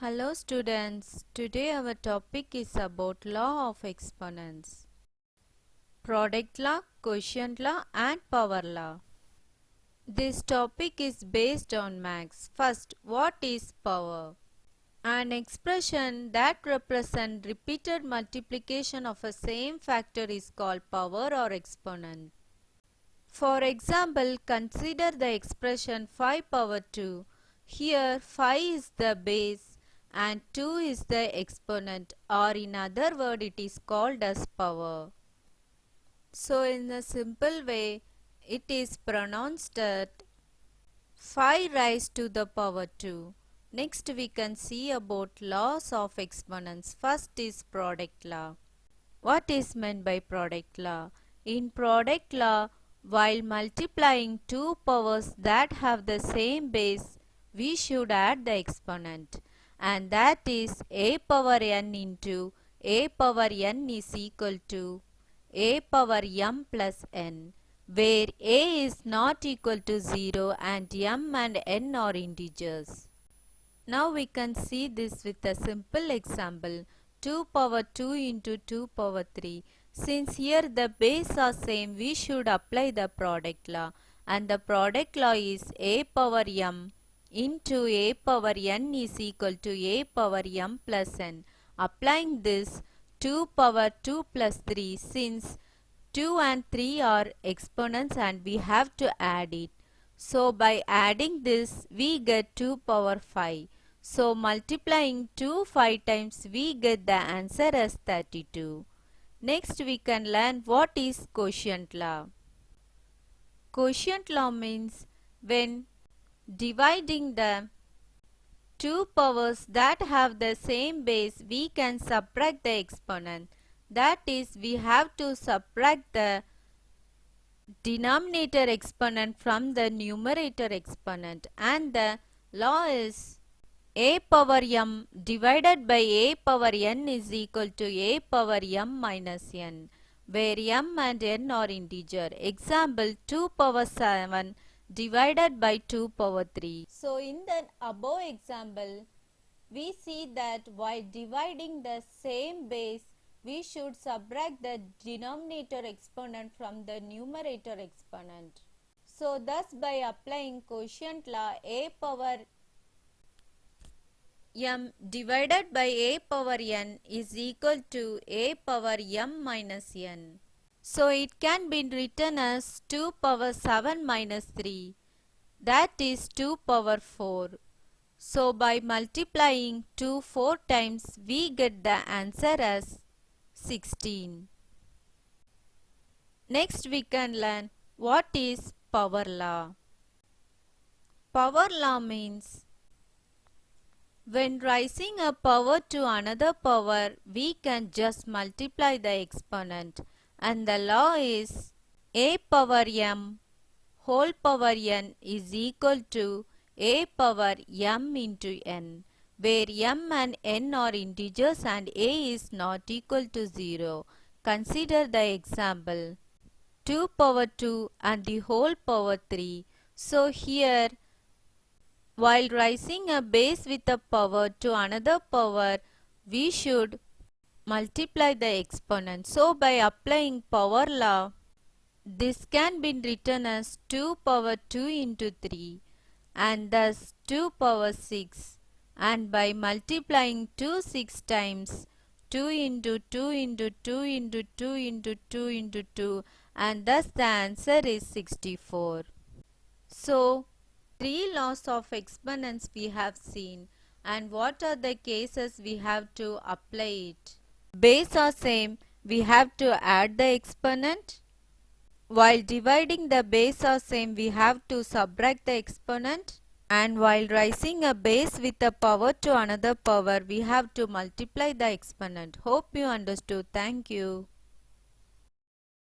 Hello students, today our topic is about law of exponents. Product law, quotient law and power law. This topic is based on maths. First, what is power? An expression that represents repeated multiplication of a same factor is called power or exponent. For example, consider the expression 5 power 2. Here 5 is the base and 2 is the exponent, or in other word it is called as power. So in a simple way it is pronounced that 5 raised to the power 2. Next we can see about laws of exponents. First is product law. What is meant by product law? In product law, while multiplying two powers that have the same base, we should add the exponent, and that is a power n into a power n is equal to a power m plus n, where a is not equal to 0 and m and n are integers. Now we can see this with a simple example. 2 power 2 into 2 power 3. Since here the base are same, we should apply the product law, and the product law is a power m into a power n is equal to a power m plus n. Applying this, 2 power 2 plus 3, since 2 and 3 are exponents and we have to add it. So by adding this we get 2 power 5. So multiplying 2 5 times we get the answer as 32. Next we can learn what is quotient law. Quotient law means when dividing the two powers that have the same base, we can subtract the exponent. That is, we have to subtract the denominator exponent from the numerator exponent, and the law is a power m divided by a power n is equal to a power m minus n, where m and n are integer. Example, 2 power 7 divided by 2 power 3. So in the above example, we see that while dividing the same base, we should subtract the denominator exponent from the numerator exponent. So thus by applying quotient law, a power m divided by a power n is equal to a power m minus n. So it can be written as 2 power 7 minus 3, that is 2 power 4. So by multiplying 2 4 times we get the answer as 16. Next we can learn what is power law. Power law means when raising a power to another power, we can just multiply the exponent, and the law is a power m whole power n is equal to a power m into n, where m and n are integers and a is not equal to 0. Consider the example 2 power 2 and the whole power 3. So here, while raising a base with a power to another power, we should multiply the exponent. So by applying power law, this can be written as 2 power 2 into 3 and thus 2 power 6, and by multiplying 2 6 times, 2 into 2 into 2 into 2 into 2 into 2, and thus the answer is 64. So three laws of exponents we have seen, and what are the cases we have to apply it. Base are same, we have to add the exponent. While dividing the base are same, we have to subtract the exponent. And while raising a base with a power to another power, we have to multiply the exponent. Hope you understood. Thank you.